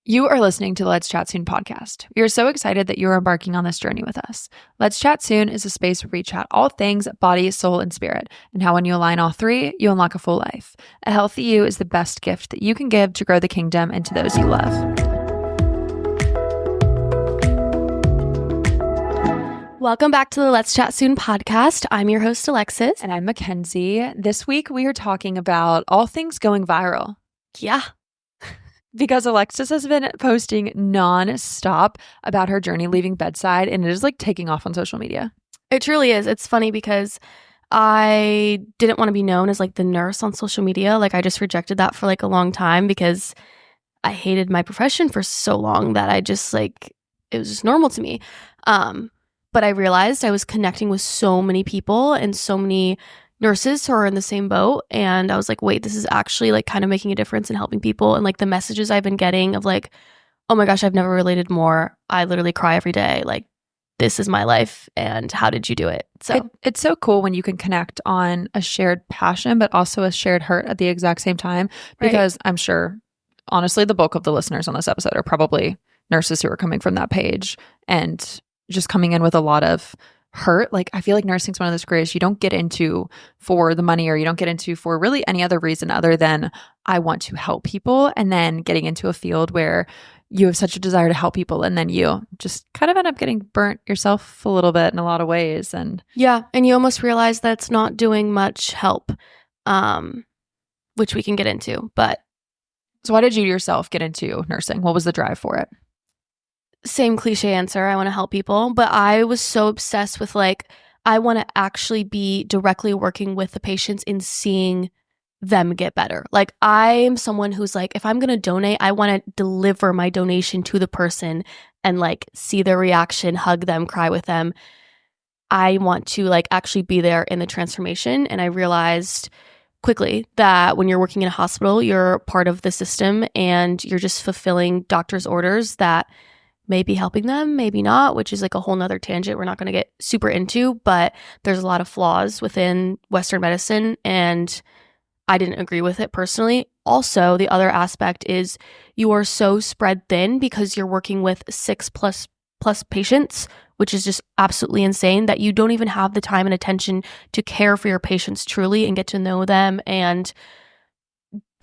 You are listening to the Let's Chat Soon podcast. We are so excited that you are embarking on this journey with us. Let's Chat Soon is a space where we chat all things body, soul, and spirit, and how when you align all three, you unlock a full life. A healthy you is the best gift that you can give to grow the kingdom and to those you love. Welcome back to the Let's Chat Soon podcast. I'm your host, Alexis. And I'm Mackenzie. This week, we are talking about all things going viral. Yeah. Because Alexis has been posting non-stop about her journey leaving bedside, and it is like taking off on social media. It truly is. It's funny because I didn't want to be known as like the nurse on social media. Like I just rejected that for like a long time because I hated my profession for so long that I just like, it was just normal to me. But I realized I was connecting with so many people and so many nurses who are in the same boat, and I was like, wait, this is actually like kind of making a difference in helping people. And like the messages I've been getting of like, oh my gosh, I've never related more. I literally cry every day. Like, this is my life, and how did you do it? So it's so cool when you can connect on a shared passion but also a shared hurt at the exact same time, because I'm sure honestly the bulk of the listeners on this episode are probably nurses who are coming from that page and just coming in with a lot of hurt. Like I feel like nursing is one of those careers you don't get into for the money, or you don't get into for really any other reason other than I want to help people, and then getting into a field where you have such a desire to help people, and then you just kind of end up getting burnt yourself a little bit in a lot of ways. And yeah, and you almost realize that it's not doing much help, which we can get into. But so why did you yourself get into nursing? What was the drive for it? Same cliche answer. I want to help people. But I was so obsessed with like, I want to actually be directly working with the patients and seeing them get better. Like I'm someone who's like, if I'm going to donate, I want to deliver my donation to the person and like see their reaction, hug them, cry with them. I want to like actually be there in the transformation. And I realized quickly that when you're working in a hospital, you're part of the system and you're just fulfilling doctor's orders that maybe helping them, maybe not, which is like a whole nother tangent we're not going to get super into, but there's a lot of flaws within Western medicine and I didn't agree with it personally. Also, the other aspect is you are so spread thin because you're working with 6+ patients, which is just absolutely insane, that you don't even have the time and attention to care for your patients truly and get to know them and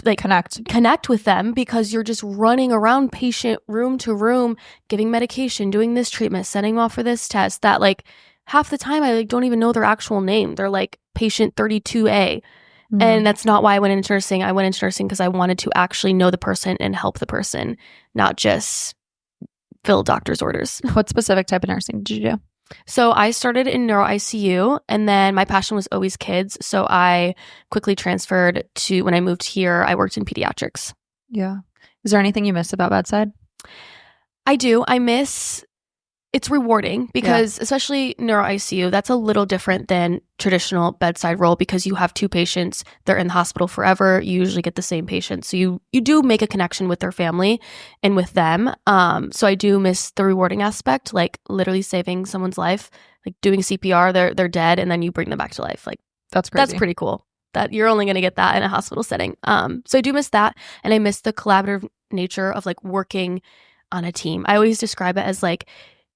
like connect with them, because you're just running around patient room to room, giving medication, doing this treatment, sending them off for this test, that like half the time I like don't even know their actual name. They're like patient 32A. And that's not why I went into nursing. I went into nursing because I wanted to actually know the person and help the person, not just fill doctor's orders. What specific type of nursing did you do? So I started in neuro ICU, and then my passion was always kids. So I quickly transferred to, when I moved here, I worked in pediatrics. Yeah. Is there anything you miss about bedside? I do. I miss, it's rewarding because especially neuro ICU, that's a little different than traditional bedside role because you have two patients. They're in the hospital forever. You usually get the same patient. So you do make a connection with their family and with them. So I do miss the rewarding aspect, like literally saving someone's life, like doing CPR, they're dead, and then you bring them back to life. Like that's crazy. That's pretty cool. That you're only going to get that in a hospital setting. So I do miss that. And I miss the collaborative nature of like working on a team. I always describe it as like,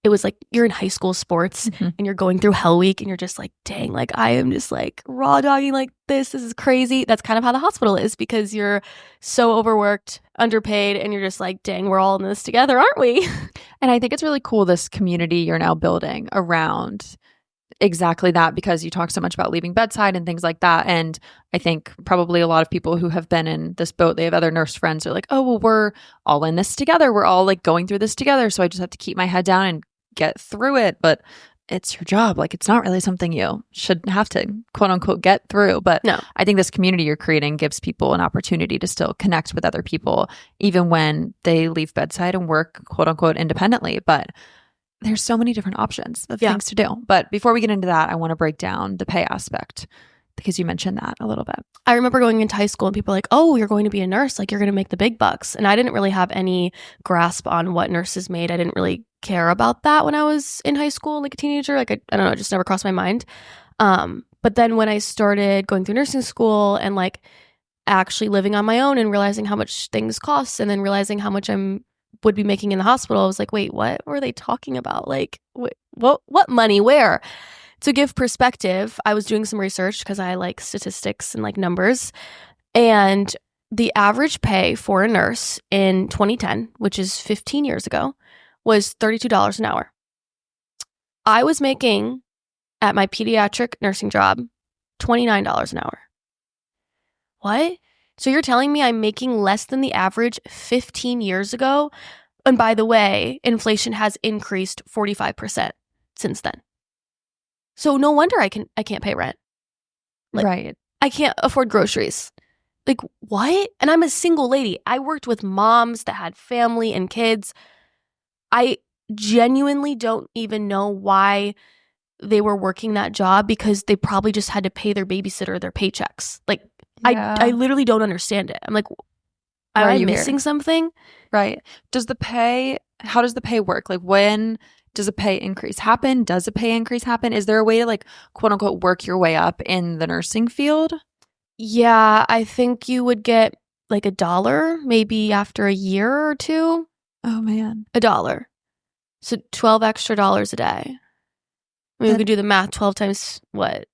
it was like you're in high school sports and you're going through Hell Week and you're just like, dang, like I am just like raw dogging like this is crazy. That's kind of how the hospital is because you're so overworked, underpaid, and you're just like, dang, we're all in this together, aren't we? And I think it's really cool, this community you're now building around exactly that, because you talk so much about leaving bedside and things like that. And I think probably a lot of people who have been in this boat, they have other nurse friends who are like, oh, well, we're all in this together. We're all like going through this together. So I just have to keep my head down and get through it. But it's your job. Like it's not really something you should have to quote unquote get through. But no, I think this community you're creating gives people an opportunity to still connect with other people, even when they leave bedside and work quote unquote independently. But there's so many different options of things to do. But before we get into that, I want to break down the pay aspect because you mentioned that a little bit. I remember going into high school and people were like, oh, you're going to be a nurse. Like you're going to make the big bucks. And I didn't really have any grasp on what nurses made. I didn't really care about that when I was in high school, like a teenager. Like I don't know, it just never crossed my mind. But then when I started going through nursing school and like actually living on my own and realizing how much things cost and then realizing how much I'm would be making in the hospital, I was like, wait, what were they talking about? Like, what money? Where? To give perspective, I was doing some research because I like statistics and like numbers. And the average pay for a nurse in 2010, which is 15 years ago, was $32 an hour. I was making at my pediatric nursing job $29 an hour. What? So you're telling me I'm making less than the average 15 years ago? And by the way, inflation has increased 45% since then. So no wonder I can't pay rent. Like, right. I can't afford groceries. Like, what? And I'm a single lady. I worked with moms that had family and kids. I genuinely don't even know why they were working that job, because they probably just had to pay their babysitter their paychecks. Like, Yeah. I literally don't understand it. I'm like, am I missing something? Right. How does the pay work? Like, when does a pay increase happen? Does a pay increase happen? Is there a way to like, quote unquote, work your way up in the nursing field? Yeah, I think you would get like $1 maybe after a year or two. Oh man. $1. So $12 extra a day. I mean, we could do the math. 12 times what?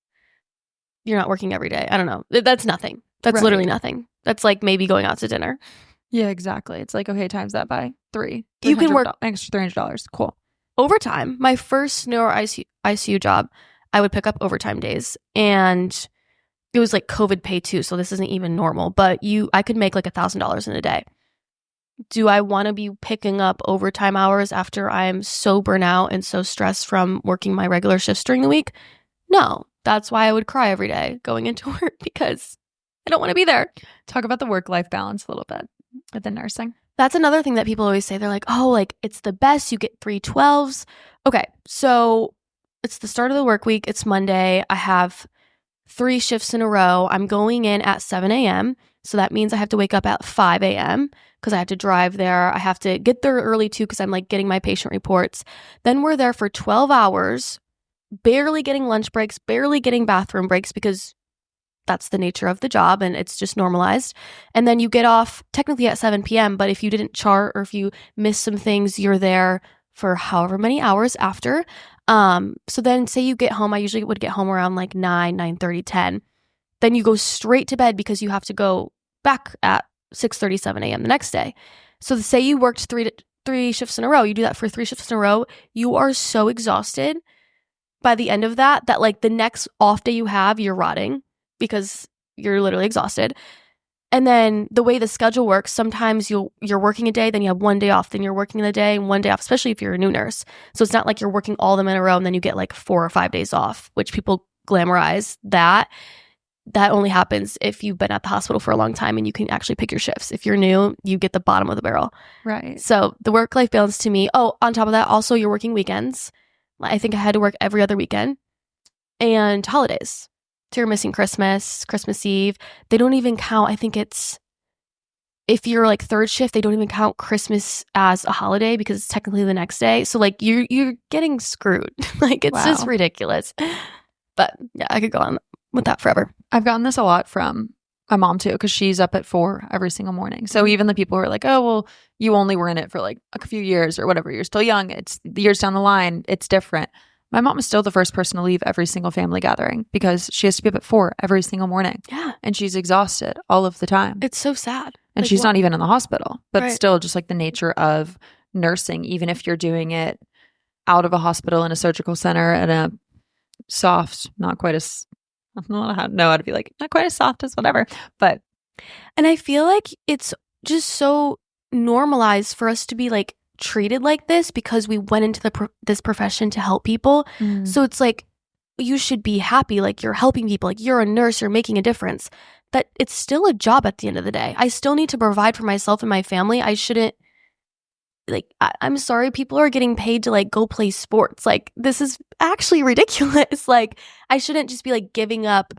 You're not working every day. I don't know. That's nothing. That's literally nothing. That's like maybe going out to dinner. Yeah, exactly. It's like, okay, times that by 3. You can work extra $300. Cool. Overtime. My first neuro ICU job, I would pick up overtime days, and it was like COVID pay too, so this isn't even normal, but I could make like $1,000 in a day. Do I want to be picking up overtime hours after I'm so burnt out and so stressed from working my regular shifts during the week? No. That's why I would cry every day going into work, because I don't want to be there. Talk about the work-life balance a little bit within nursing. That's another thing that people always say. They're like, oh, like it's the best. You get 3 12s. Okay, so it's the start of the work week. It's Monday. I have 3 shifts in a row. I'm going in at 7 a.m. So that means I have to wake up at 5 a.m. because I have to drive there. I have to get there early too, because I'm like getting my patient reports. Then we're there for 12 hours, barely getting lunch breaks, barely getting bathroom breaks, because that's the nature of the job and it's just normalized. And then you get off technically at 7 p.m., but if you didn't chart or if you missed some things, you're there for however many hours after. So then say you get home, I usually would get home around like 9:30, 10. Then you go straight to bed because you have to go back at 6:30, 7 a.m. the next day. So say you worked three shifts in a row, you do that for 3 shifts in a row, you are so exhausted by the end of that like the next off day you have, you're rotting because you're literally exhausted. And then the way the schedule works, sometimes you're working a day, then you have 1 day off, then you're working the day and 1 day off, especially if you're a new nurse. So it's not like you're working all of them in a row and then you get like 4 or 5 days off, which people glamorize. That only happens if you've been at the hospital for a long time and you can actually pick your shifts. If you're new, you get the bottom of the barrel. Right. So the work-life balance to me, on top of that, also you're working weekends. I think I had to work every other weekend, and holidays. So you're missing Christmas Eve. They don't even count. I think it's, if you're like third shift, they don't even count Christmas as a holiday because it's technically the next day. So like you're getting screwed. Like it's just ridiculous. But yeah, I could go on with that forever. I've gotten this a lot from my mom too, because she's up at 4 every single morning. So even the people who are like, oh, well, you only were in it for like a few years or whatever, you're still young, it's years down the line, it's different. My mom is still the first person to leave every single family gathering because she has to be up at 4 every single morning. Yeah. And she's exhausted all of the time. It's so sad. And she's not even in the hospital, but Right. still just like the nature of nursing, even if you're doing it out of a hospital in a surgical center at a soft, not quite as, I don't know how to be like, not quite as soft as whatever, but. And I feel like it's just so normalized for us to be like treated like this because we went into this profession to help people. So it's like, you should be happy, like you're helping people, like you're a nurse, you're making a difference. That it's still a job at the end of the day. I still need to provide for myself and my family. I shouldn't, like, I'm sorry, people are getting paid to like go play sports. Like, this is actually ridiculous. Like, I shouldn't just be like giving up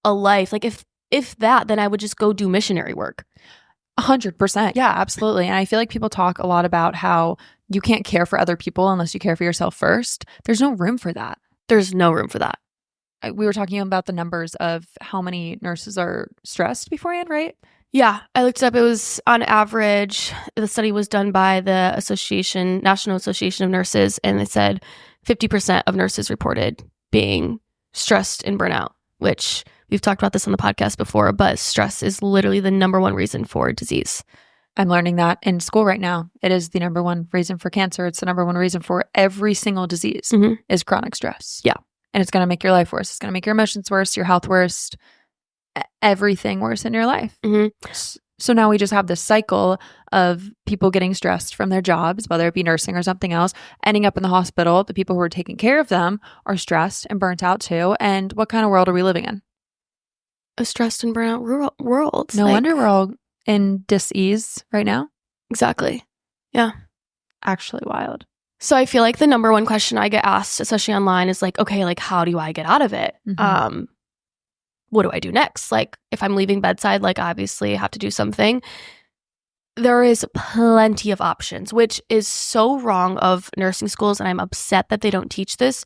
a life. Like, if that, then I would just go do missionary work. 100%. Yeah, absolutely. And I feel like people talk a lot about how you can't care for other people unless you care for yourself first. There's no room for that. There's no room for that. We were talking about the numbers of how many nurses are stressed beforehand, right? Yeah, I looked it up. It was on average, the study was done by the National Association of Nurses, and it said 50% of nurses reported being stressed and burnout, which we've talked about this on the podcast before, but stress is literally the number one reason for disease. I'm learning that in school right now. It is the number one reason for cancer. It's the number one reason for every single disease is chronic stress. Yeah. And it's going to make your life worse. It's going to make your emotions worse, your health worse, everything worse in your life. So now we just have this cycle of people getting stressed from their jobs, whether it be nursing or something else, ending up in the hospital. The people who are taking care of them are stressed and burnt out too. And what kind of world are we living in? A stressed and burnt out world. No wonder we're all in dis-ease right now. Exactly. Yeah. Actually wild. So I feel like the number one question I get asked, especially online, is like, okay, like, how do I get out of it? What do I do next? Like, if I'm leaving bedside, like, obviously I have to do something. There is plenty of options, which is so wrong of nursing schools, and I'm upset that they don't teach this.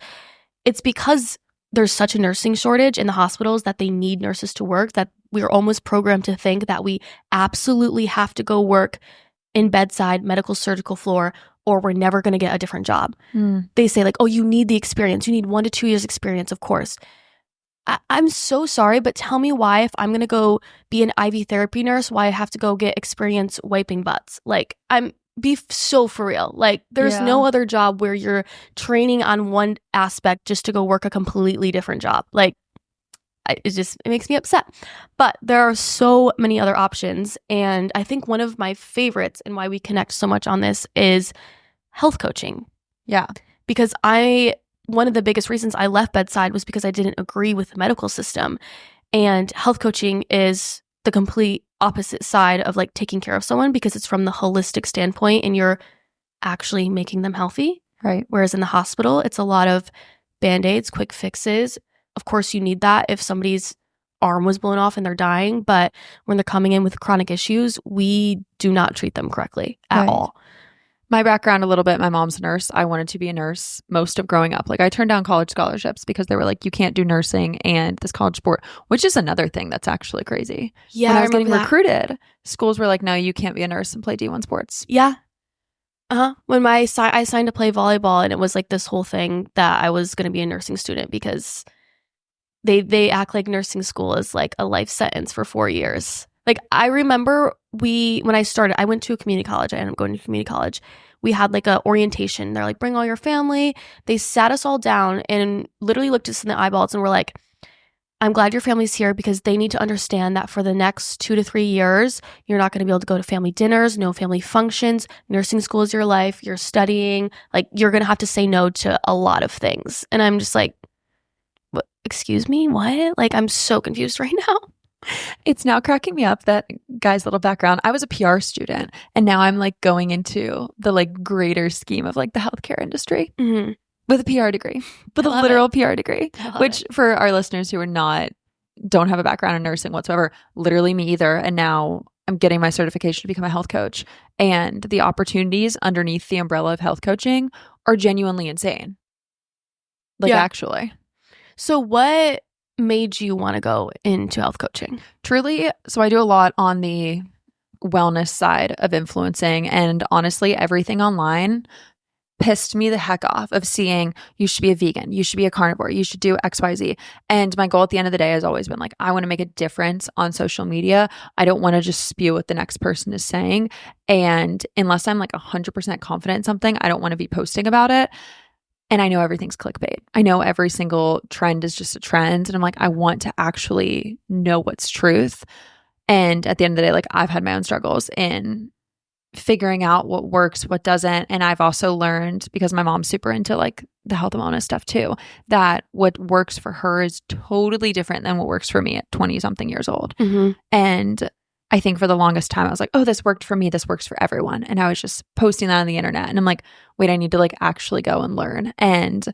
It's because there's such a nursing shortage in the hospitals that they need nurses to work that we're almost programmed to think that we absolutely have to go work in bedside, medical surgical floor, or we're never going to get a different job. They say like, oh, you need the experience. You need 1 to 2 years experience, of course. I'm so sorry, but tell me why, if I'm going to go be an IV therapy nurse, why I have to go get experience wiping butts. Like, be so for real. Like, there's no other job where you're training on one aspect just to go work a completely different job. Like, it makes me upset. But there are so many other options. And I think one of my favorites and why we connect so much on this is health coaching. Yeah. Because one of the biggest reasons I left bedside was because I didn't agree with the medical system. And health coaching is the complete opposite side of like taking care of someone, because it's from the holistic standpoint and you're actually making them healthy. Right. Whereas in the hospital, it's a lot of Band-Aids, quick fixes. Of course, you need that if somebody's arm was blown off and they're dying. But when they're coming in with chronic issues, we do not treat them correctly at all. My background a little bit, my mom's a nurse. I wanted to be a nurse most of growing up. Like, I turned down college scholarships because they were like, you can't do nursing and this college sport, which is another thing that's actually crazy. Yeah, when I was getting recruited, schools were like, no, you can't be a nurse and play D1 sports. Yeah. When I signed to play volleyball, and it was like this whole thing that I was going to be a nursing student because they act like nursing school is like a life sentence for 4 years. Like, I remember when I started, I went to a community college. I ended up going to community college. We had like a orientation. They're like, bring all your family. They sat us all down and literally looked us in the eyeballs and were like, I'm glad your family's here, because they need to understand that for the next 2 to 3 years, you're not going to be able to go to family dinners, no family functions. Nursing school is your life. You're studying. Like, you're going to have to say no to a lot of things. And I'm just like, what? Excuse me? What? Like, I'm so confused right now. It's now cracking me up that, guys, little background, I was a PR student, and now I'm like going into the like greater scheme of like the healthcare industry with a PR degree, with a literal PR degree, which for our listeners who don't have a background in nursing whatsoever, literally me either. And now I'm getting my certification to become a health coach, and the opportunities underneath the umbrella of health coaching are genuinely insane. Like, actually. So what made you want to go into health coaching? Truly, so I do a lot on the wellness side of influencing, and honestly, everything online pissed me the heck off of seeing you should be a vegan, you should be a carnivore, you should do XYZ. And my goal at the end of the day has always been like, I want to make a difference on social media. I don't want to just spew what the next person is saying. And unless I'm like 100% confident in something, I don't want to be posting about it. And I know everything's clickbait. I know every single trend is just a trend. And I'm like, I want to actually know what's truth. And at the end of the day, like, I've had my own struggles in figuring out what works, what doesn't. And I've also learned, because my mom's super into like the health and wellness stuff too, that what works for her is totally different than what works for me at 20 something years old. And I think for the longest time, I was like, oh, this worked for me. This works for everyone. And I was just posting that on the internet. And I'm like, wait, I need to like actually go and learn. And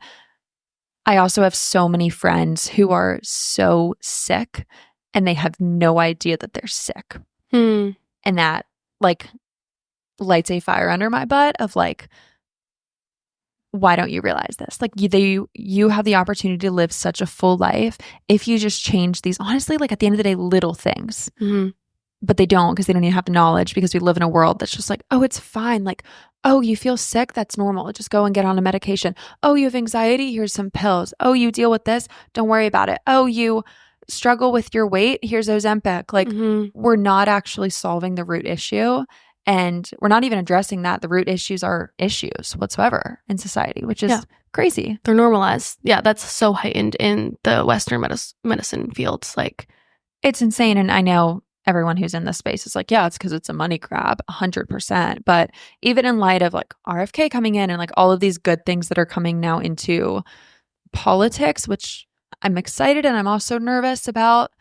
I also have so many friends who are so sick and they have no idea that they're sick. And that like lights a fire under my butt of like, why don't you realize this? Like, you have the opportunity to live such a full life if you just change these, honestly, like at the end of the day, little things. but they don't because they don't even have the knowledge, because we live in a world that's just like, oh, it's fine. Like, oh, you feel sick? That's normal. Just go and get on a medication. Oh, you have anxiety? Here's some pills. Oh, you deal with this? Don't worry about it. Oh, you struggle with your weight? Here's Ozempic. Like, we're not actually solving the root issue. And we're not even addressing that. The root issues are issues whatsoever in society, which is crazy. They're normalized. Yeah, that's so heightened in the Western medicine fields. Like, it's insane. And I know everyone who's in this space is like, yeah, it's because it's a money grab, 100%. But even in light of like RFK coming in and like all of these good things that are coming now into politics, which I'm excited and I'm also nervous about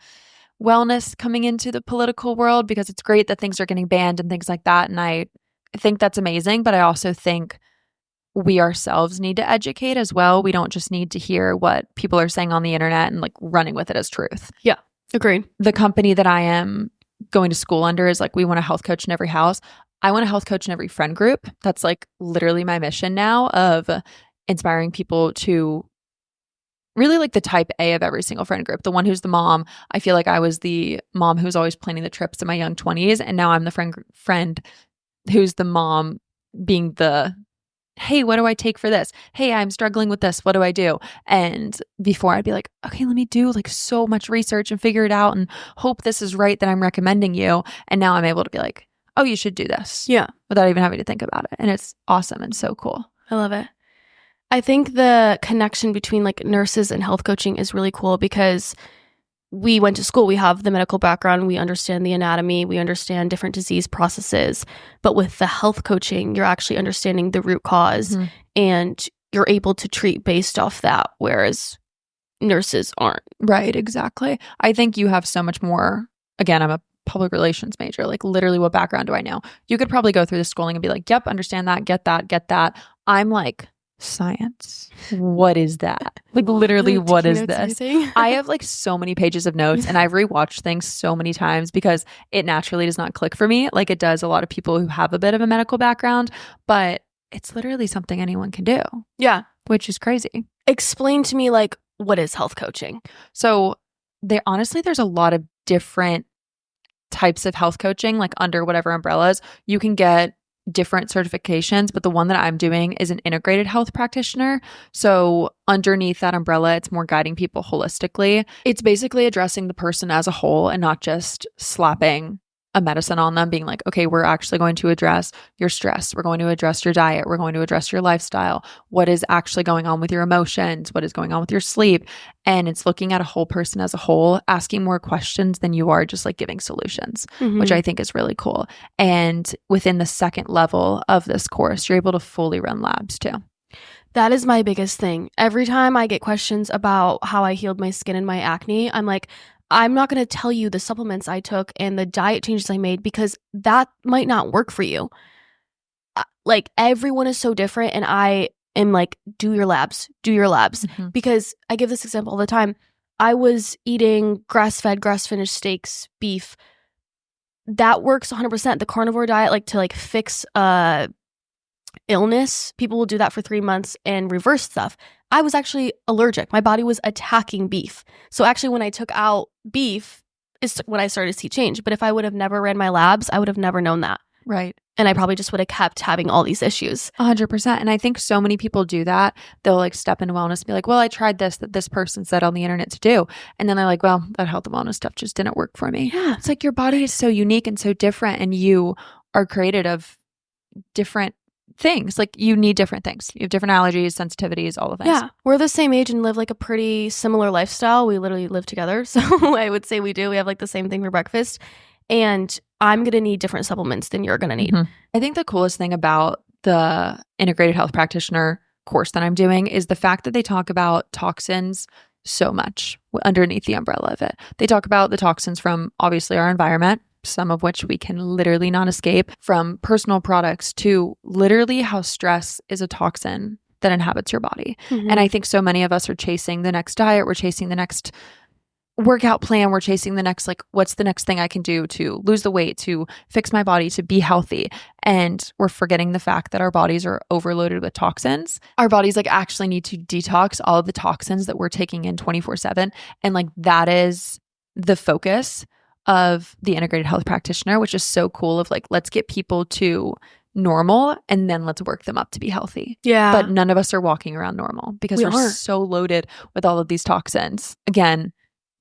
wellness coming into the political world, because it's great that things are getting banned and things like that. And I think that's amazing. But I also think we ourselves need to educate as well. We don't just need to hear what people are saying on the internet and like running with it as truth. Yeah, agreed. The company that I am going to school under is like, we want a health coach in every house. I want a health coach in every friend group. That's like literally my mission now, of inspiring people to really like the type A of every single friend group. The one who's the mom. I feel like I was the mom who was always planning the trips in my young 20s. And now I'm the friend who's the mom, being the, hey, what do I take for this? Hey, I'm struggling with this. What do I do? And before I'd be like, okay, let me do like so much research and figure it out and hope this is right that I'm recommending you. And now I'm able to be like, oh, you should do this. Yeah. Without even having to think about it. And it's awesome and so cool. I love it. I think the connection between like nurses and health coaching is really cool, because we went to school, we have the medical background, we understand the anatomy, we understand different disease processes. But with the health coaching, you're actually understanding the root cause and you're able to treat based off that, whereas nurses aren't. Right, exactly. I think you have so much more. Again, I'm a public relations major. Like, literally, what background do I know? You could probably go through the schooling and be like, yep, understand that, get that, get that. I'm like, science, what is that? Like, literally, what is this? I have like so many pages of notes, and I've rewatched things so many times because it naturally does not click for me like it does a lot of people who have a bit of a medical background. But it's literally something anyone can do. Yeah. Which is crazy. Explain to me, like, what is health coaching? So there's a lot of different types of health coaching, like under whatever umbrellas. You can get different certifications, but the one that I'm doing is an integrated health practitioner. So underneath that umbrella, it's more guiding people holistically. It's basically addressing the person as a whole and not just slapping a medicine on them, being like, okay, we're actually going to address your stress. We're going to address your diet. We're going to address your lifestyle. What is actually going on with your emotions? What is going on with your sleep? And it's looking at a whole person as a whole, asking more questions than you are just like giving solutions, which I think is really cool. And within the second level of this course, you're able to fully run labs too. That is my biggest thing. Every time I get questions about how I healed my skin and my acne, I'm like, I'm not going to tell you the supplements I took and the diet changes I made, because that might not work for you. Like, everyone is so different, and I am like, do your labs, because I give this example all the time. I was eating grass-fed, grass-finished steaks, beef. That works 100%. The carnivore diet, like to like fix illness, people will do that for 3 months and reverse stuff. I was actually allergic. My body was attacking beef. So actually, when I took out beef is when I started to see change. But if I would have never ran my labs, I would have never known that. Right. And I probably just would have kept having all these issues. 100%. And I think so many people do that. They'll like step into wellness and be like, well, I tried this that this person said on the internet to do. And then they're like, well, that health and wellness stuff just didn't work for me. Yeah. It's like, your body is so unique and so different, and you are created of different things. Like, you need different things. You have different allergies, sensitivities, all of things. Yeah. We're the same age and live like a pretty similar lifestyle. We literally live together. So I would say we do. We have like the same thing for breakfast. And I'm going to need different supplements than you're going to need. I think the coolest thing about the integrated health practitioner course that I'm doing is the fact that they talk about toxins so much underneath the umbrella of it. They talk about the toxins from obviously our environment, some of which we can literally not escape, from personal products to literally how stress is a toxin that inhabits your body. And I think so many of us are chasing the next diet. We're chasing the next workout plan. We're chasing the next, like, what's the next thing I can do to lose the weight, to fix my body, to be healthy. And we're forgetting the fact that our bodies are overloaded with toxins. Our bodies like actually need to detox all of the toxins that we're taking in 24/7. And like, that is the focus of the integrated health practitioner, which is so cool of like, let's get people to normal and then let's work them up to be healthy. Yeah. But none of us are walking around normal because we're so loaded with all of these toxins. Again,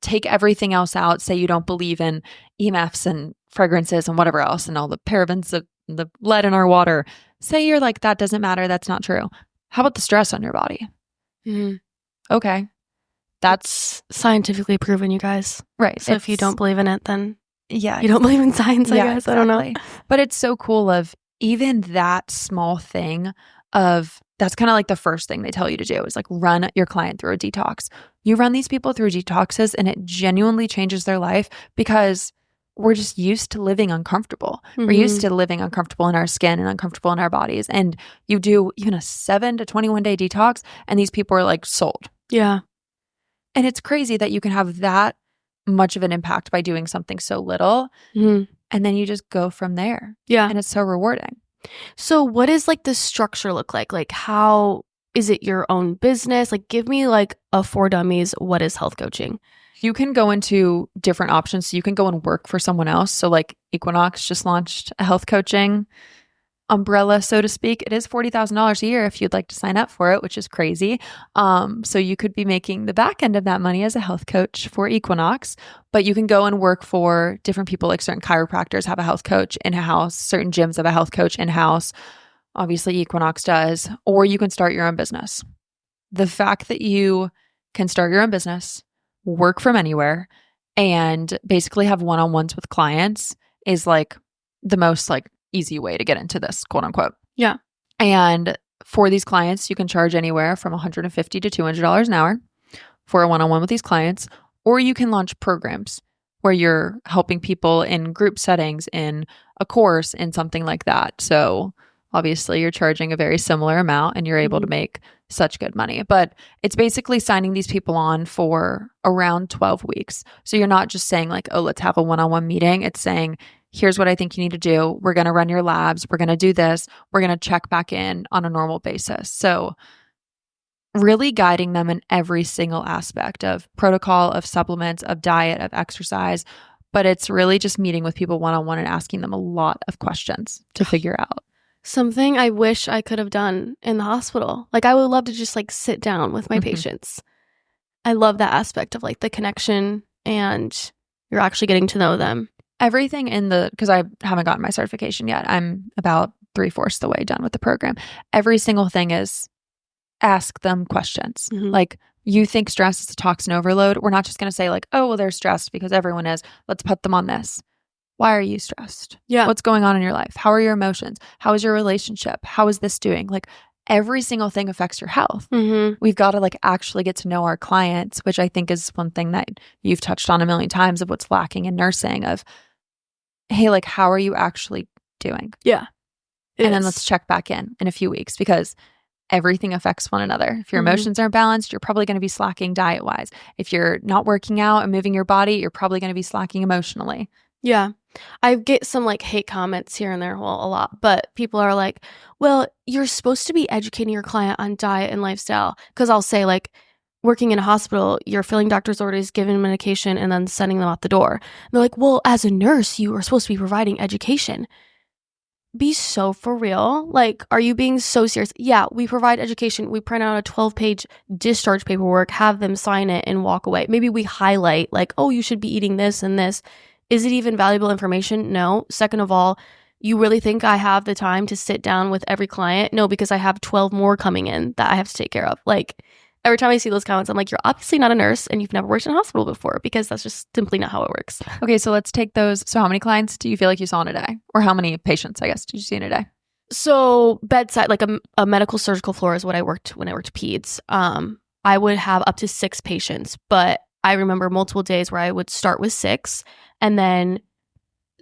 take everything else out. Say you don't believe in EMFs and fragrances and whatever else and all the parabens, the lead in our water. Say you're like, that doesn't matter. That's not true. How about the stress on your body? Mm-hmm. Okay. That's scientifically proven, you guys. Right. So if you don't believe in it, then yeah, you don't believe in science, I guess. Exactly. I don't know. But it's so cool of even that small thing of that's kind of like the first thing they tell you to do is like run your client through a detox. You run these people through detoxes and it genuinely changes their life because we're just used to living uncomfortable. Mm-hmm. We're used to living uncomfortable in our skin and uncomfortable in our bodies. And you do even a 7 to 21 day detox and these people are like sold. Yeah. And it's crazy that you can have that much of an impact by doing something so little. Mm-hmm. And then you just go from there. Yeah. And it's so rewarding. So what does like the structure look like? Like how is it your own business? Like give me like a for dummies, what is health coaching? You can go into different options. So you can go and work for someone else. So like Equinox just launched a health coaching umbrella, so to speak. It is $40,000 a year if you'd like to sign up for it, which is crazy. So you could be making the back end of that money as a health coach for Equinox, but you can go and work for different people. Like certain chiropractors have a health coach in-house, certain gyms have a health coach in-house. Obviously Equinox does, or you can start your own business. The fact that you can start your own business, work from anywhere, and basically have one-on-ones with clients is like the most like easy way to get into this, quote unquote. Yeah. And for these clients, you can charge anywhere from $150 to $200 an hour for a one-on-one with these clients, or you can launch programs where you're helping people in group settings, in a course, in something like that. So obviously you're charging a very similar amount and you're able to make such good money. But it's basically signing these people on for around 12 weeks. So you're not just saying like, oh, let's have a one-on-one meeting. It's saying, here's what I think you need to do. We're going to run your labs. We're going to do this. We're going to check back in on a normal basis. So really guiding them in every single aspect of protocol, of supplements, of diet, of exercise. But it's really just meeting with people one-on-one and asking them a lot of questions to figure out. Something I wish I could have done in the hospital. Like I would love to just like sit down with my patients. I love that aspect of like the connection and you're actually getting to know them. Everything in because I haven't gotten my certification yet. I'm about 3/4 the way done with the program. Every single thing is ask them questions. Mm-hmm. Like you think stress is a toxin overload. We're not just going to say like, oh, well, they're stressed because everyone is. Let's put them on this. Why are you stressed? Yeah. What's going on in your life? How are your emotions? How is your relationship? How is this doing? Like every single thing affects your health. Mm-hmm. We've got to like actually get to know our clients, which I think is one thing that you've touched on a million times of what's lacking in nursing of, hey, like, how are you actually doing? Yeah. And then let's check back in a few weeks because everything affects one another. If your emotions aren't balanced, you're probably going to be slacking diet-wise. If you're not working out and moving your body, you're probably going to be slacking emotionally. Yeah. I get some like hate comments here and there, well, a lot, but people are like, well, you're supposed to be educating your client on diet and lifestyle. Because I'll say like, working in a hospital, you're filling doctor's orders, giving medication, and then sending them out the door. And they're like, well, as a nurse, you are supposed to be providing education. Be so for real. Like, are you being so serious? Yeah, we provide education. We print out a 12-page discharge paperwork, have them sign it, and walk away. Maybe we highlight like, oh, you should be eating this and this. Is it even valuable information? No. Second of all, you really think I have the time to sit down with every client? No, because I have 12 more coming in that I have to take care of. Like, every time I see those comments, I'm like, you're obviously not a nurse and you've never worked in a hospital before because that's just simply not how it works. Okay, so let's take those. So how many clients do you feel like you saw in a day? Or how many patients, I guess, did you see in a day? So bedside, like a medical surgical floor is what I worked when I worked peds. I would have up to 6 patients, but I remember multiple days where I would start with 6 and then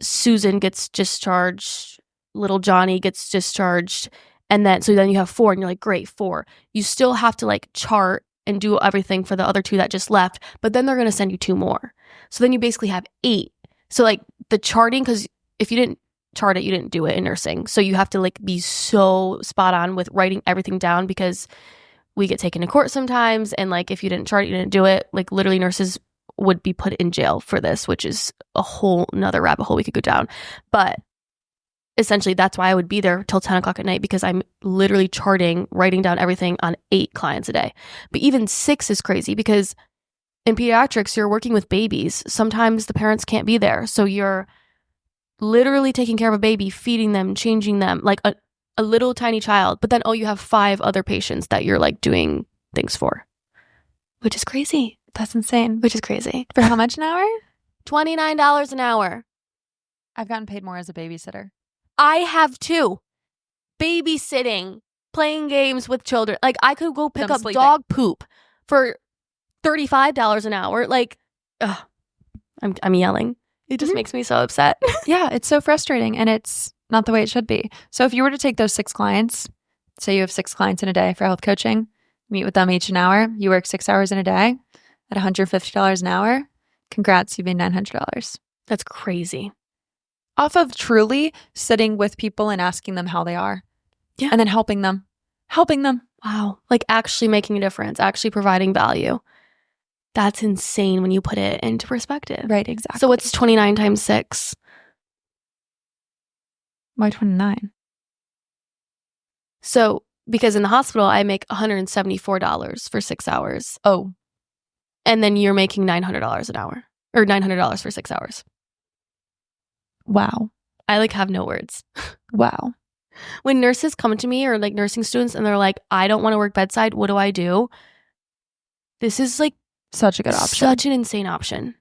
Susan gets discharged, little Johnny gets discharged. And then, so then you have 4 and you're like, great, 4. You still have to like chart and do everything for the other 2 that just left, but then they're going to send you 2 more. So then you basically have 8. So like the charting, because if you didn't chart it, you didn't do it in nursing. So you have to like be so spot on with writing everything down because we get taken to court sometimes. And like, if you didn't chart it, you didn't do it. Like literally nurses would be put in jail for this, which is a whole nother rabbit hole we could go down. But essentially, that's why I would be there till 10 o'clock at night, because I'm literally charting, writing down everything on 8 clients a day. But even 6 is crazy, because in pediatrics, you're working with babies. Sometimes the parents can't be there. So you're literally taking care of a baby, feeding them, changing them, like a little tiny child. But then, you have 5 other patients that you're like doing things for, which is crazy. That's insane. Which is crazy. For how much an hour? $29 an hour. I've gotten paid more as a babysitter. I have too. Babysitting, playing games with children. Like, I could go pick up dog poop for $35 an hour. Like, I'm yelling. It just makes me so upset. Yeah, it's so frustrating, and it's not the way it should be. So if you were to take those 6 clients, say you have 6 clients in a day for health coaching, meet with them each an hour, you work 6 hours in a day at $150 an hour, congrats, you made $900. That's crazy. Off of truly sitting with people and asking them how they are. Yeah. And then helping them. Wow. Like actually making a difference, actually providing value. That's insane when you put it into perspective. Right, exactly. So what's 29 times 6? Why 29? So, because in the hospital, I make $174 for 6 hours. Oh. And then you're making $900 an hour. Or $900 for 6 hours. Wow. I like have no words. Wow. When nurses come to me, or like nursing students, and they're like, I don't want to work bedside, what do I do? This is like such a good option. Such an insane option.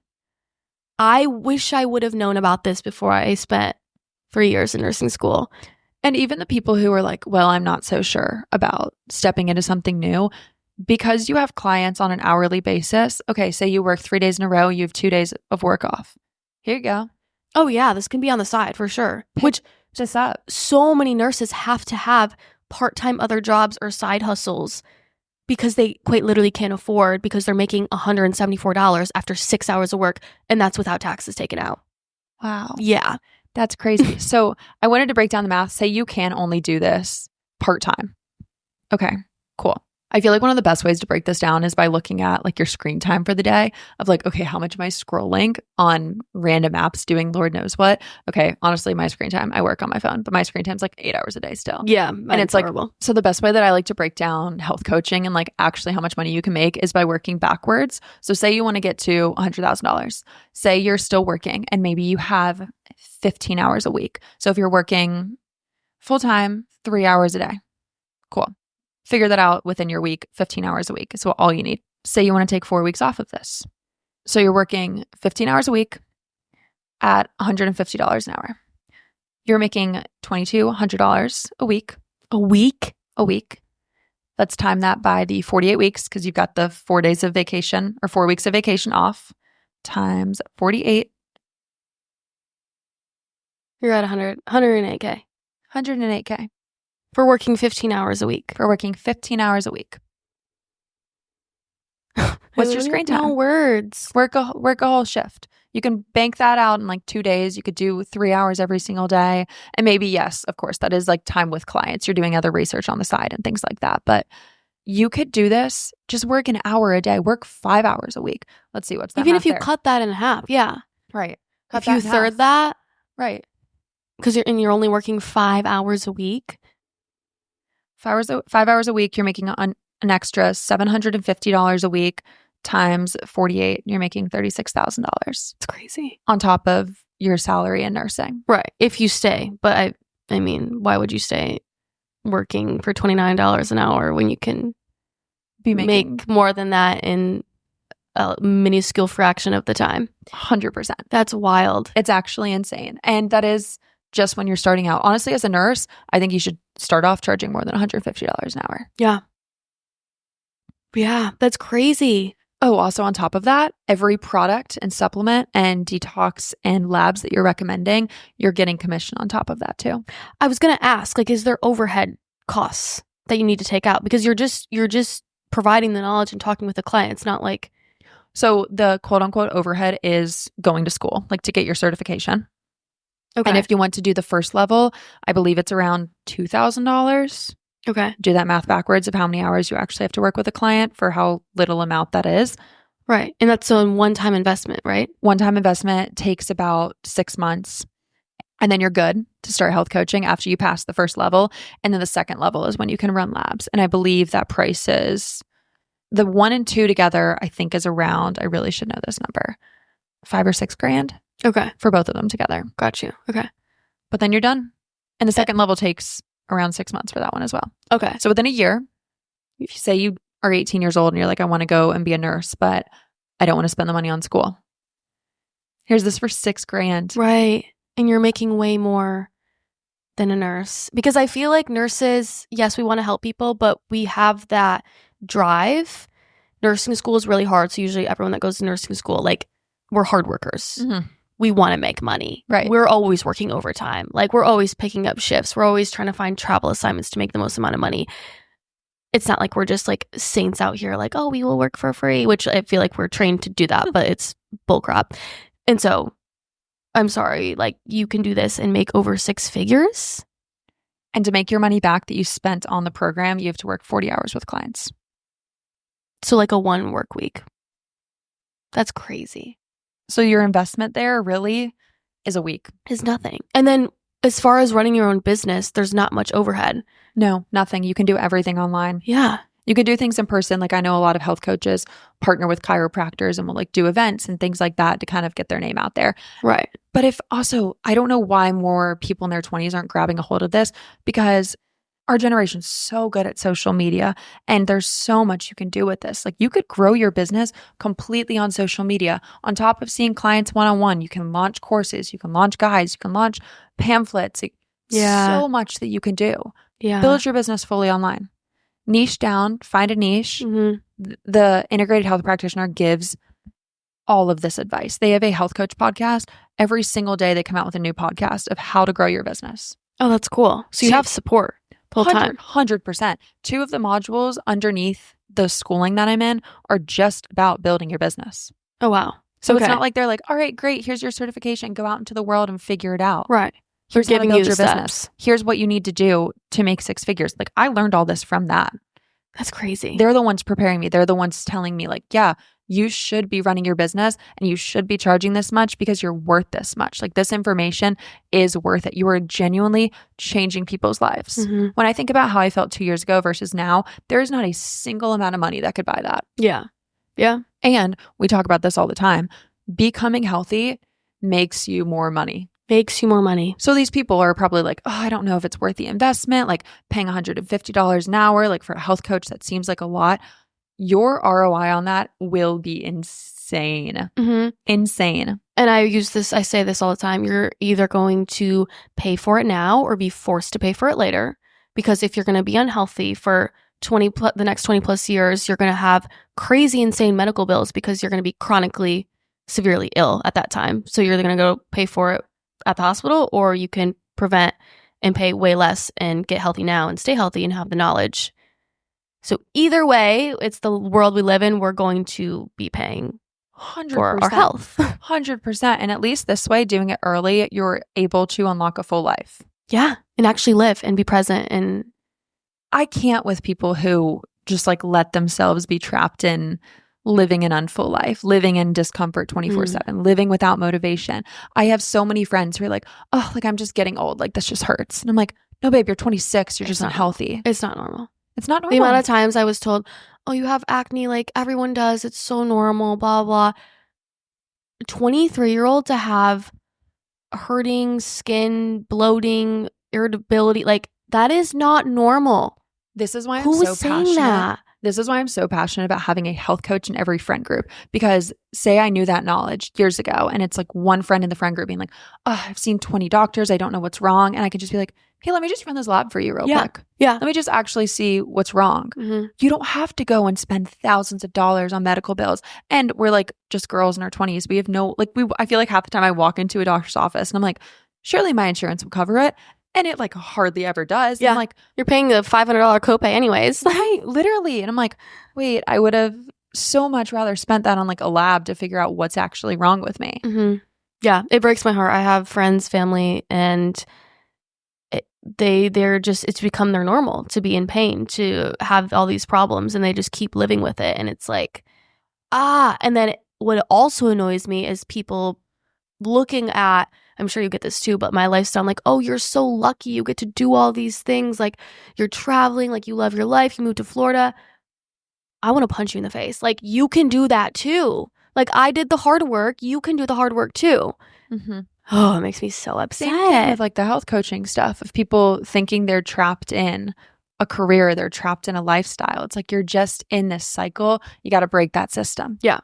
I wish I would have known about this before I spent 3 years in nursing school. And even the people who are like, well, I'm not so sure about stepping into something new, because you have clients on an hourly basis. Okay, say you work 3 days in a row, you have 2 days of work off. Here you go. Oh yeah, this can be on the side for sure. Which just up. So many nurses have to have part-time other jobs or side hustles because they quite literally can't afford, because they're making $174 after 6 hours of work, and that's without taxes taken out. Wow. Yeah. That's crazy. So I wanted to break down the math. Say you can only do this part-time. Okay, cool. I feel like one of the best ways to break this down is by looking at like your screen time for the day of like, okay, how much am I scrolling on random apps doing Lord knows what? Okay, honestly, my screen time, I work on my phone, but my screen time's like 8 hours a day still. Yeah. And it's horrible. Like, so the best way that I like to break down health coaching and like actually how much money you can make is by working backwards. So say you want to get to $100,000. Say you're still working and maybe you have 15 hours a week. So if you're working full-time, 3 hours a day, cool. Figure that out within your week. 15 hours a week is all you need. Say you want to take 4 weeks off of this. So you're working 15 hours a week at $150 an hour. You're making $2,200 a week. A week? A week. Let's time that by the 48 weeks, because you've got the 4 days of vacation or 4 weeks of vacation off, times 48. You're at 108K. 108K. For working 15 hours a week. For working 15 hours a week. What's your screen time? No words. Work a whole shift. You can bank that out in like 2 days. You could do 3 hours every single day. And maybe, yes, of course, that is like time with clients. You're doing other research on the side and things like that. But you could do this. Just work an hour a day. Work 5 hours a week. Let's see what's that. Even if you there. cut that in half. Yeah. Right. If you third that. Right. Because you're only working 5 hours a week. 5 hours a week, you're making an extra $750 a week times 48. You're making $36,000. It's crazy. On top of your salary in nursing. Right. If you stay. But I mean, why would you stay working for $29 an hour when you can make more than that in a minuscule fraction of the time? 100%. That's wild. It's actually insane. And that is just when you're starting out. Honestly, as a nurse, I think you should start off charging more than $150 an hour. Yeah. Yeah, that's crazy. Oh, also on top of that, every product and supplement and detox and labs that you're recommending, you're getting commission on top of that too. I was going to ask, like, is there overhead costs that you need to take out? Because you're just providing the knowledge and talking with the client. It's not like... So the quote unquote overhead is going to school, like to get your certification. Okay. And if you want to do the first level, I believe it's around $2,000. Okay. Do that math backwards of how many hours you actually have to work with a client for how little amount that is. Right. And that's a one-time investment, right? One-time investment takes about 6 months. And then you're good to start health coaching after you pass the first level. And then the second level is when you can run labs. And I believe that price is the 1 and 2 together, I think is around, I really should know this number, $5,000 or $6,000. Okay. For both of them together. Got you. Okay. But then you're done. And the second level takes around 6 months for that one as well. Okay. So within a year, if you say you are 18 years old and you're like, I want to go and be a nurse, but I don't want to spend the money on school. Here's this for $6,000. Right. And you're making way more than a nurse. Because I feel like nurses, yes, we want to help people, but we have that drive. Nursing school is really hard. So usually everyone that goes to nursing school, like, we're hard workers. Mm-hmm. We want to make money. Right. We're always working overtime. Like, we're always picking up shifts. We're always trying to find travel assignments to make the most amount of money. It's not like we're just like saints out here like, oh, we will work for free, which I feel like we're trained to do that, but it's bullcrap. And so I'm sorry, like, you can do this and make over 6 figures. And to make your money back that you spent on the program, you have to work 40 hours with clients. So like a 1 work week. That's crazy. So your investment there really is a week. Is nothing. And then as far as running your own business, there's not much overhead. No, nothing. You can do everything online. Yeah. You can do things in person. Like, I know a lot of health coaches partner with chiropractors and will like do events and things like that to kind of get their name out there. Right. But if also, I don't know why more people in their 20s aren't grabbing a hold of this, because our generation's so good at social media and there's so much you can do with this. Like, you could grow your business completely on social media. On top of seeing clients one-on-one, you can launch courses, you can launch guides, you can launch pamphlets. So much that you can do. Yeah. Build your business fully online. Niche down, find a niche. Mm-hmm. The integrated health practitioner gives all of this advice. They have a health coach podcast. Every single day they come out with a new podcast of how to grow your business. Oh, that's cool. So you have support full time. 100%. 2 of the modules underneath the schooling that I'm in are just about building your business. Oh, wow. So It's not like they're like, all right, great, here's your certification. Go out into the world and figure it out. Right. Here's how to giving build you your steps. business. Here's what you need to do to make 6 figures. Like, I learned all this from that. That's crazy. They're the ones preparing me. They're the ones telling me, like, yeah, you should be running your business and you should be charging this much because you're worth this much. Like, this information is worth it. You are genuinely changing people's lives. Mm-hmm. When I think about how I felt 2 years ago versus now, there is not a single amount of money that could buy that. Yeah. Yeah. And we talk about this all the time. Becoming healthy makes you more money. Makes you more money. So these people are probably like, oh, I don't know if it's worth the investment, like paying $150 an hour, like for a health coach, that seems like a lot. Your ROI on that will be insane. Mm-hmm. Insane. And I say this all the time. You're either going to pay for it now or be forced to pay for it later. Because if you're going to be unhealthy for the next 20 plus years, you're going to have crazy, insane medical bills because you're going to be chronically, severely ill at that time. So you're either going to go pay for it at the hospital, or you can prevent and pay way less and get healthy now and stay healthy and have the knowledge. So either way, it's the world we live in. We're going to be paying 100%. for our health. 100%. And at least this way, doing it early, you're able to unlock a full life. Yeah. And actually live and be present. And I can't with people who just like let themselves be trapped in living an unfull life, living in discomfort 24/7, living without motivation. I have so many friends who are like, oh, like, I'm just getting old. Like, this just hurts. And I'm like, no, babe, you're 26. You're just unhealthy. It's not normal. It's not normal. The amount of times I was told, oh, you have acne, like everyone does. It's so normal, blah, blah. 23-year-old to have hurting skin, bloating, irritability, like, that is not normal. This is why I'm Who so was saying passionate. that? This is why I'm so passionate about having a health coach in every friend group. Because say I knew that knowledge years ago and it's like one friend in the friend group being like, oh, I've seen 20 doctors. I don't know what's wrong. And I could just be like, hey, let me just run this lab for you real quick. Yeah. Let me just actually see what's wrong. Mm-hmm. You don't have to go and spend thousands of dollars on medical bills. And we're like just girls in our 20s. We have no, like, I feel like half the time I walk into a doctor's office and I'm like, surely my insurance will cover it. And it like hardly ever does. Yeah. And I'm like, you're paying the $500 copay anyways. Right, literally. And I'm like, wait, I would have so much rather spent that on like a lab to figure out what's actually wrong with me. Mm-hmm. Yeah, it breaks my heart. I have friends, family, and it's become their normal to be in pain, to have all these problems, and they just keep living with it. And it's like, And then what also annoys me is people looking at, I'm sure you get this too, but my lifestyle, like, oh, you're so lucky. You get to do all these things. Like, you're traveling, like, you love your life. You moved to Florida. I want to punch you in the face. Like, you can do that too. Like, I did the hard work. You can do the hard work too. Mm-hmm. Oh, it makes me so upset. Same thing with like the health coaching stuff of people thinking they're trapped in a career, they're trapped in a lifestyle. It's like you're just in this cycle. You got to break that system. Yeah.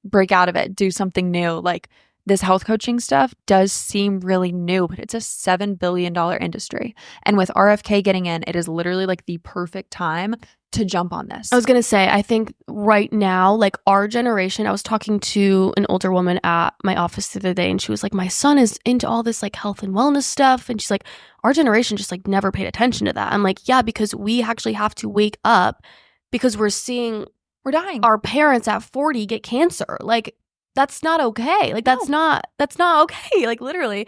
Break out of it. Do something new. Like this health coaching stuff does seem really new, but it's a $7 billion industry. And with RFK getting in, it is literally like the perfect time to jump on this. I was going to say, I think right now, like our generation, I was talking to an older woman at my office the other day, and she was like, my son is into all this like health and wellness stuff. And she's like, our generation just like never paid attention to that. I'm like, yeah, because we actually have to wake up because we're dying. Our parents at 40 get cancer. Like, that's not okay. Like, that's not okay. Like, literally.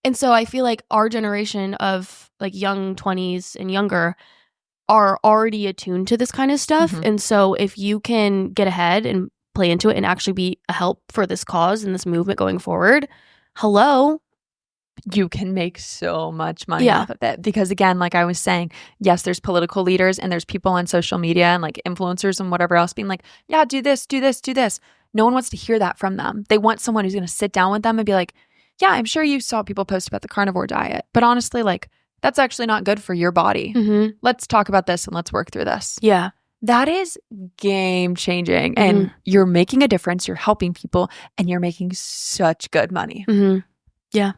And so I feel like our generation of like young 20s and younger are already attuned to this kind of stuff. Mm-hmm. And so if you can get ahead and play into it and actually be a help for this cause and this movement going forward, hello. You can make so much money off of it. Because again, like I was saying, yes, there's political leaders and there's people on social media and like influencers and whatever else being like, yeah, do this, do this, do this. No one wants to hear that from them. They want someone who's going to sit down with them and be like, yeah, I'm sure you saw people post about the carnivore diet, but honestly, like that's actually not good for your body. Mm-hmm. Let's talk about this and let's work through this. Yeah. That is game changing. Mm-hmm. And you're making a difference. You're helping people and you're making such good money. Mm-hmm. Yeah.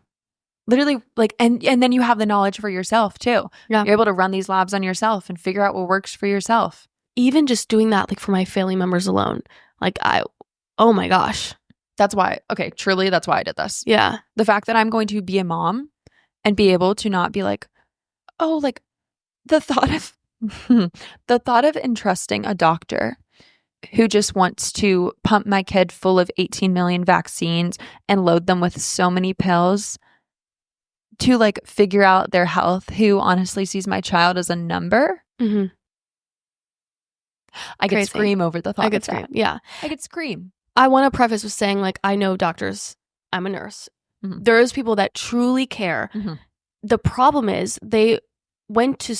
Literally, like, and then you have the knowledge for yourself too. Yeah. You're able to run these labs on yourself and figure out what works for yourself. Even just doing that, like for my family members alone, like oh my gosh. That's why, truly, that's why I did this. Yeah. The fact that I'm going to be a mom and be able to not be like, oh, like the thought of entrusting a doctor who just wants to pump my kid full of 18 million vaccines and load them with so many pills to like figure out their health, who honestly sees my child as a number. Mm-hmm. I could scream over the thought. I could scream. Yeah. I could scream. I want to preface with saying, like, I know doctors. I'm a nurse. Mm-hmm. There is people that truly care. Mm-hmm. The problem is they went to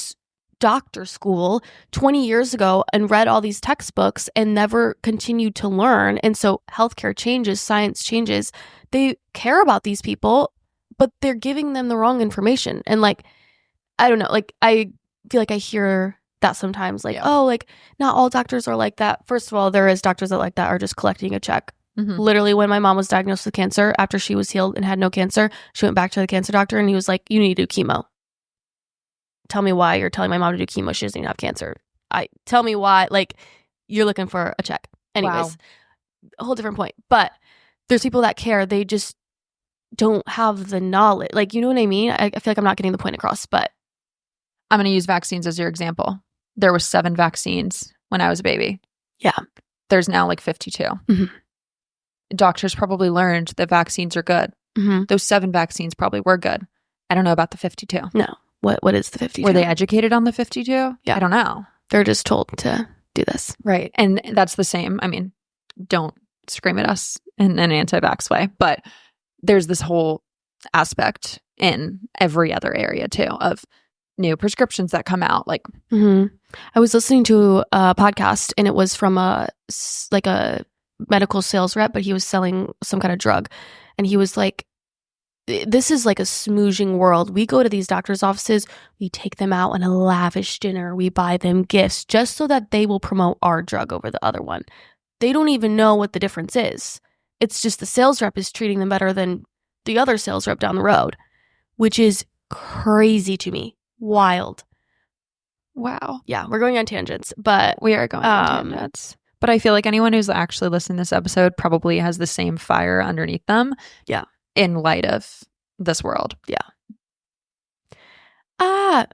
doctor school 20 years ago and read all these textbooks and never continued to learn. And so healthcare changes, science changes. They care about these people, but they're giving them the wrong information. And like, I don't know, like I feel like I hear that sometimes, like, oh, like not all doctors are like that. First of all, there is doctors that like that are just collecting a check. Mm-hmm. Literally, when my mom was diagnosed with cancer, after she was healed and had no cancer, she went back to the cancer doctor and he was like, you need to do chemo. Tell me why you're telling my mom to do chemo. She doesn't even have cancer. Tell me why, like, you're looking for a check. Anyways, a whole different point. But there's people that care. They just don't have the knowledge. Like, you know what I mean? I feel like I'm not getting the point across, but. I'm going to use vaccines as your example. There were 7 vaccines when I was a baby. Yeah. There's now like 52. Mm-hmm. Doctors probably learned that vaccines are good. Mm-hmm. Those 7 vaccines probably were good. I don't know about the 52. No. What is the 52? Were they educated on the 52? Yeah. I don't know. They're just told to do this. Right. And that's the same. I mean, don't scream at us in an anti-vax way, but there's this whole aspect in every other area too of new prescriptions that come out. Like, mm-hmm. I was listening to a podcast and it was from a medical sales rep, but he was selling some kind of drug. And he was like, this is like a smooching world. We go to these doctors' offices, we take them out on a lavish dinner, we buy them gifts just so that they will promote our drug over the other one. They don't even know what the difference is. It's just the sales rep is treating them better than the other sales rep down the road, which is crazy to me. Wild. Wow. Yeah, we're going on tangents, but we are going on tangents. But I feel like anyone who's actually listening to this episode probably has the same fire underneath them. Yeah. In light of this world. Yeah.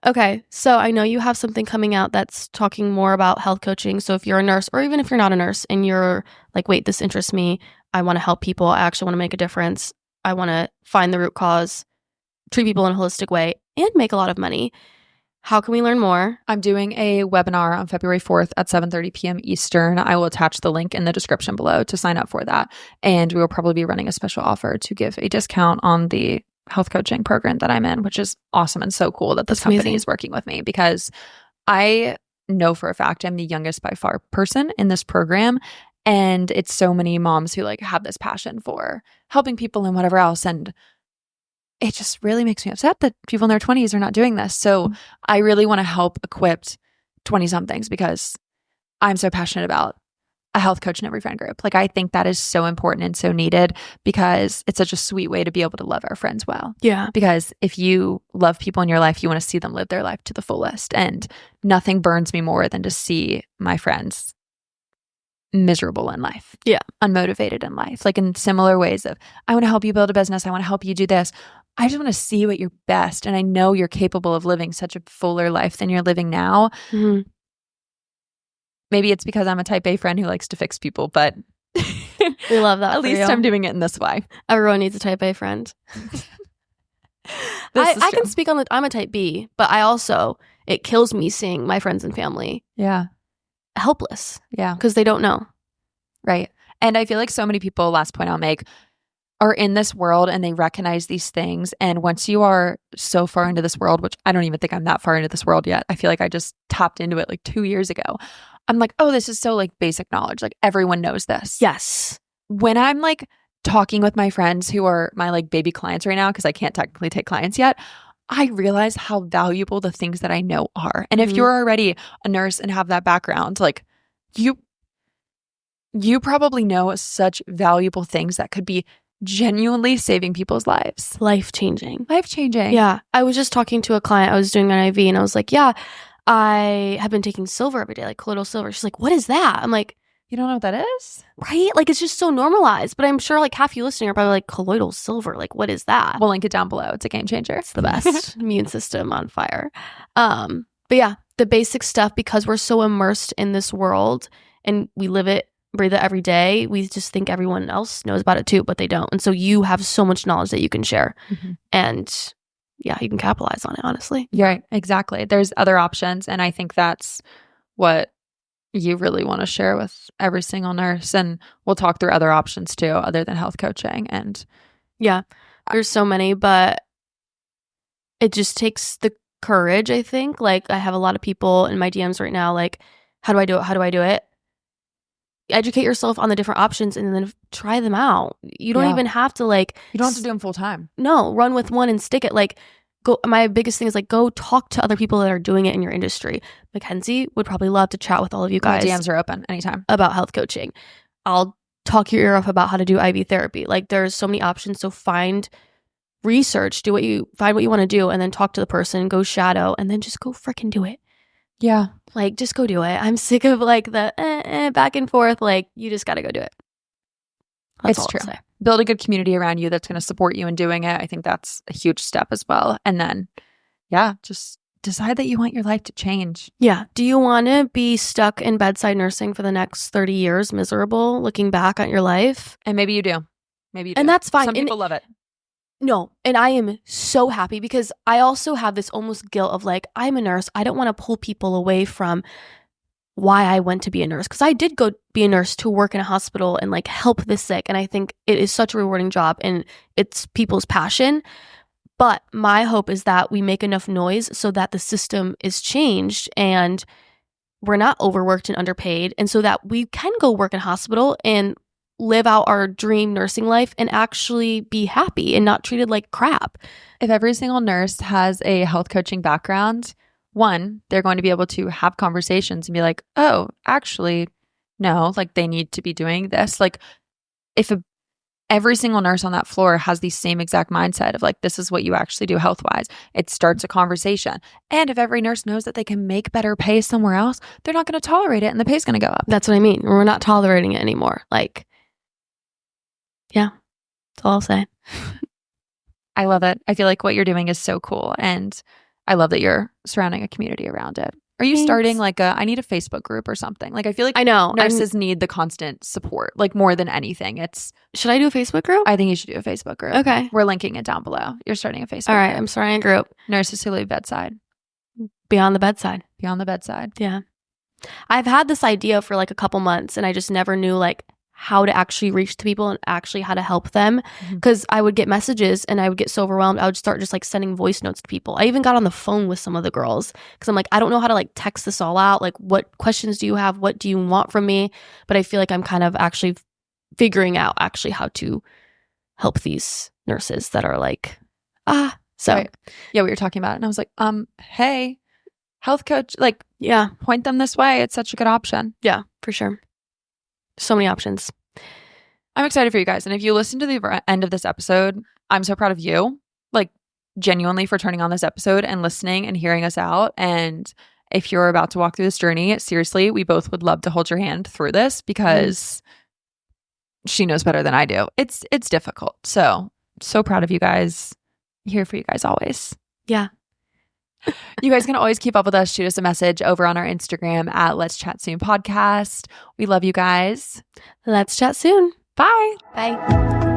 Okay. So I know you have something coming out that's talking more about health coaching. So if you're a nurse, or even if you're not a nurse and you're like, wait, this interests me, I want to help people, I actually want to make a difference, I want to find the root cause, treat people in a holistic way, and make a lot of money, How can we learn more? I'm doing a webinar on February 4th at 7:30 p.m. Eastern. I will attach the link in the description below to sign up for that. And we will probably be running a special offer to give a discount on the health coaching program that I'm in, which is awesome and so cool that this company is working with me, because I know for a fact I'm the youngest by far person in this program. And it's so many moms who like have this passion for helping people and whatever else. And it just really makes me upset that people in their 20s are not doing this. So I really want to help equip 20-somethings because I'm so passionate about a health coach in every friend group. Like, I think that is so important and so needed because it's such a sweet way to be able to love our friends well. Yeah. Because if you love people in your life, you want to see them live their life to the fullest. And nothing burns me more than to see my friends miserable in life. Yeah. Unmotivated in life. Like in similar ways of, I want to help you build a business. I want to help you do this. I just want to see you at your best. And I know you're capable of living such a fuller life than you're living now. Mm-hmm. Maybe it's because I'm a type A friend who likes to fix people, but we love that. At least I'm doing it in this way. Everyone needs a type A friend. I can speak on I'm a type B, but it kills me seeing my friends and family. Yeah. Helpless. Yeah. Because they don't know. Right. And I feel like so many people, last point I'll make, are in this world and they recognize these things. And once you are so far into this world, which I don't even think I'm that far into this world yet. I feel like I just tapped into it like 2 years ago. I'm like, oh, this is so like basic knowledge. Like everyone knows this. Yes. When I'm like talking with my friends who are my like baby clients right now, because I can't technically take clients yet, I realize how valuable the things that I know are. And if you're already a nurse and have that background, like you probably know such valuable things that could be genuinely saving people's lives. Life-changing. Life-changing. Yeah. I was just talking to a client. I was doing an IV and I was like, yeah, I have been taking silver every day, like colloidal silver. She's like, what is that? I'm like, you don't know what that is? Right? Like, it's just so normalized. But I'm sure like half you listening are probably like, colloidal silver. Like, what is that? We'll link it down below. It's a game changer. It's the best. Immune system on fire. But yeah, the basic stuff, because we're so immersed in this world and we live it, breathe it every day, we just think everyone else knows about it too, but they don't. And so you have so much knowledge that you can share. And yeah, you can capitalize on it, honestly. You're right. Exactly. There's other options. And I think that's what you really want to share with every single nurse. And we'll talk through other options too, other than health coaching. And yeah, there's so many, but it just takes the courage, I think. Like, I have a lot of people in my DMs right now, like, how do I do it? How do I do it? Educate yourself on the different options and then try them out. You don't even have to like... You don't have to do them full time. No, run with one and stick it. Like, go. My biggest thing is like, go talk to other people that are doing it in your industry. Mackenzie would probably love to chat with all of you guys. My DMs are open anytime. About health coaching. I'll talk your ear off about how to do IV therapy. Like, there's so many options. So find research, find what you want to do, and then talk to the person, go shadow, and then just go freaking do it. Yeah. Like, just go do it. I'm sick of like the back and forth. Like, you just got to go do it. That's true. Build a good community around you that's going to support you in doing it. I think that's a huge step as well. And then, yeah, just decide that you want your life to change. Yeah. Do you want to be stuck in bedside nursing for the next 30 years, miserable, looking back at your life? And maybe you do. Maybe you do. And that's fine. Some people love it. No, and I am so happy because I also have this almost guilt of like, I'm a nurse. I don't want to pull people away from why I went to be a nurse, because I did go be a nurse to work in a hospital and like help the sick. And I think it is such a rewarding job and it's people's passion. But my hope is that we make enough noise so that the system is changed and we're not overworked and underpaid. And so that we can go work in a hospital and live out our dream nursing life and actually be happy and not treated like crap. If every single nurse has a health coaching background, one, they're going to be able to have conversations and be like, oh, actually, no, like they need to be doing this. Like if every single nurse on that floor has the same exact mindset of like, this is what you actually do health-wise, it starts a conversation. And if every nurse knows that they can make better pay somewhere else, they're not going to tolerate it and the pay's going to go up. That's what I mean. We're not tolerating it anymore. Like, yeah, that's all I'll say. I love it. I feel like what you're doing is so cool. And I love that you're surrounding a community around it. Are you starting like I need a Facebook group or something? Like I feel like I know nurses need the constant support, like more than anything. Should I do a Facebook group? I think you should do a Facebook group. Okay. We're linking it down below. You're starting a Facebook All right. group. I'm starting a group. Nurses who leave bedside. Beyond the bedside. Beyond the bedside. Yeah. I've had this idea for like a couple months and I just never knew like how to actually reach to people and actually how to help them. Because I would get messages and I would get so overwhelmed. I would start just like sending voice notes to people. I even got on the phone with some of the girls because I'm like, I don't know how to like text this all out. Like, what questions do you have? What do you want from me? But I feel like I'm kind of actually figuring out actually how to help these nurses that are like, so. Right. Yeah, we were talking about it and I was like, hey, health coach, like, yeah, point them this way. It's such a good option. Yeah, for sure. So many options. I'm excited for you guys. And if you listen to the end of this episode, I'm so proud of you, like genuinely, for turning on this episode and listening and hearing us out. And if you're about to walk through this journey, seriously, we both would love to hold your hand through this because she knows better than I do. It's difficult. So proud of you guys. Here for you guys always. Yeah. You guys can always keep up with us. Shoot us a message over on our Instagram at Let's Chat Soon Podcast. We love you guys. Let's chat soon. Bye. Bye.